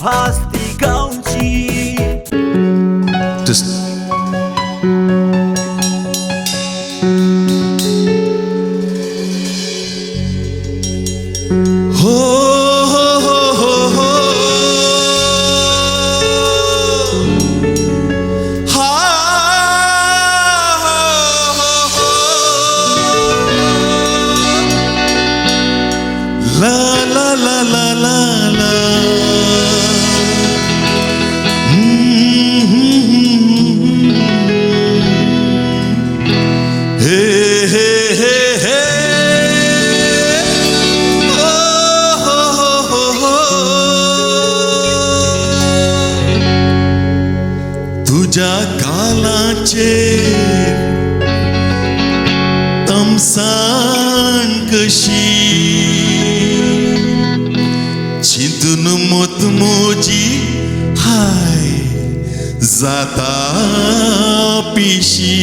भासती गावची. तुझ्या गालाचे तमसान कशी चिंतून मोतमोजी हाय जाता पिशी.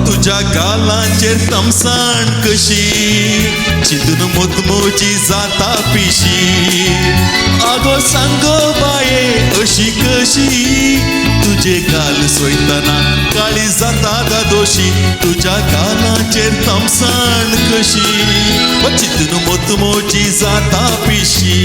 तुझ्या गालांचेर तमसाण कशी चिंतून मोतमोजी जाता पिशी. आगो सांगो बाये अशी कशी तुझे गाल सोयतना काळी जाता दोशी. तुझ्या गालांचेर तमसाण कशी चिंतून मोतमोजी जाता पिशी.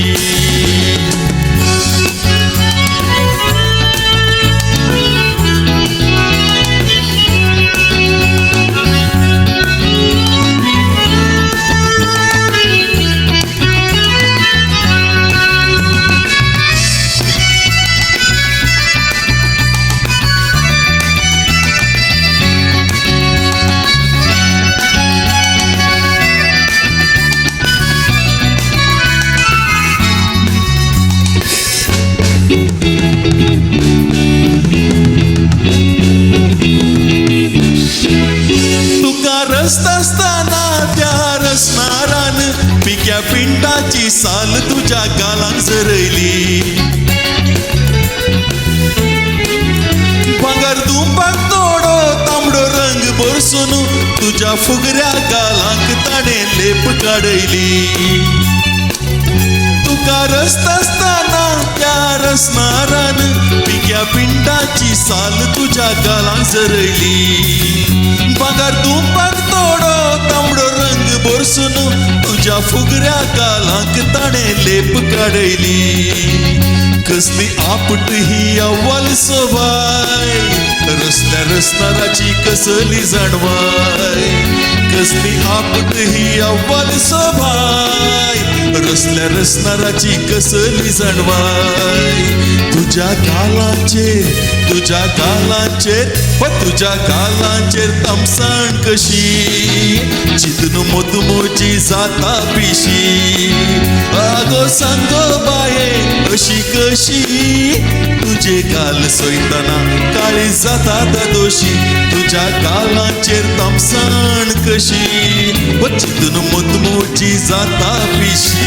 असताना त्या रसनारान पिक्या पिंटाची साल तुझ्या गालांक झरयली. भांगर दुंपाक तोडो तांबडो रंग बरसून तुझ्या फुगऱ्या गालांक ताणे लेप काडयली. तुका रसताना त्या रसनारान पिक्या पिंटाची साल तुझ्या गालांक झरयली. भांगर दुंपाक तोडो तांबडो रंग बरसून तुझ्या फुगऱ्या गालांक ताणे लेप काडयली. कसली आपट ही अव्वल सोबाय रस्त्यार रसनाराची कसली जाणवाय. कसली आपट ही अव्वल सोबाय रस्त्यार रसनाराची कसली जाणवाय. तुझ्या गालांचेर तमसाण कशी चिंतून मोतमोजी जाता पिशी. आगो सांगो बाये अशी कशी तुझे गाल सोयतना काळी जाता दोशी. तुझ्या गालांचेर तमसाण कशी चिंतून मोतमोजी जाता पिशी.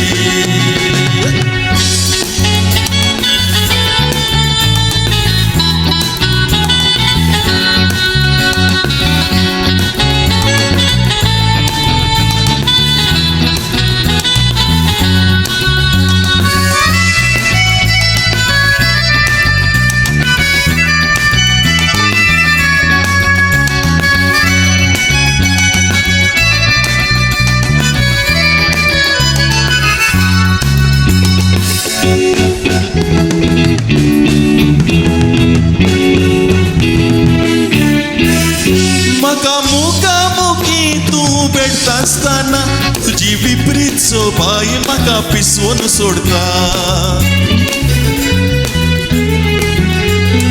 असताना तुझी विपरीत सोबाई म्हाका पिसवून सोडता.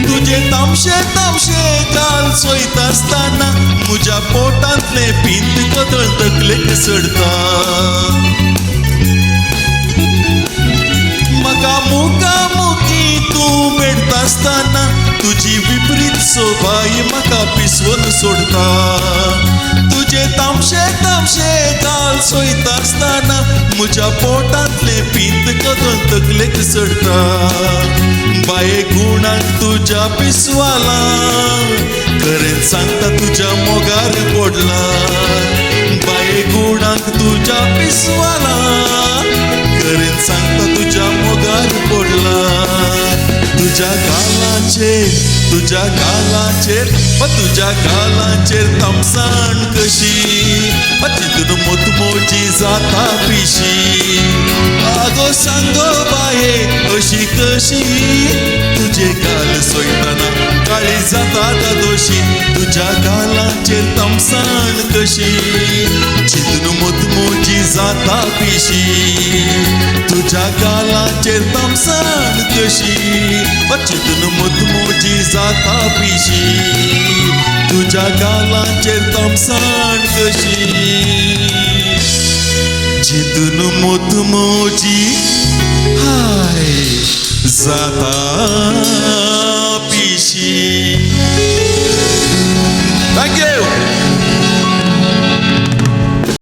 तुझे तामशे तामशे गाल सोयत असताना तुझ्या पोटांतले पिंत कदळ तकलेक सडता म्हाका मुखामुखी तू मेळटा आसतना तुजी विपरीत सोबाय म्हाका पिसवून सोडता तुझे तामशे तामशे गाल सोयत आसतना म्हज्या पोटांतले पिंत कदळ तकलेक सडता बाये गुणांक तुज्या पिसवाला खरें सांगता तुज्या मोगार पडला बाये गुणांक तुज्या पिसवाला खरें सांगता तुज्या मोगार पडला तुज्या गालाचेर तामसाण कशी चिंतून मोतमोजी जाता पिशी आगो सांगो बाये अशी कशी तुझे गाल सोयताना काळी जाता दोशी तुझ्या गालाचेर तामसाण कशी चिंतून मोतमोजी जाता पिशी तुझ्या गालाचेर तामसाण कशी चिंतून मोतमोजी जाता पिशी तुझ्या गालाचेर तामसाण कशी चिंतून मोतमोजी हाय जाता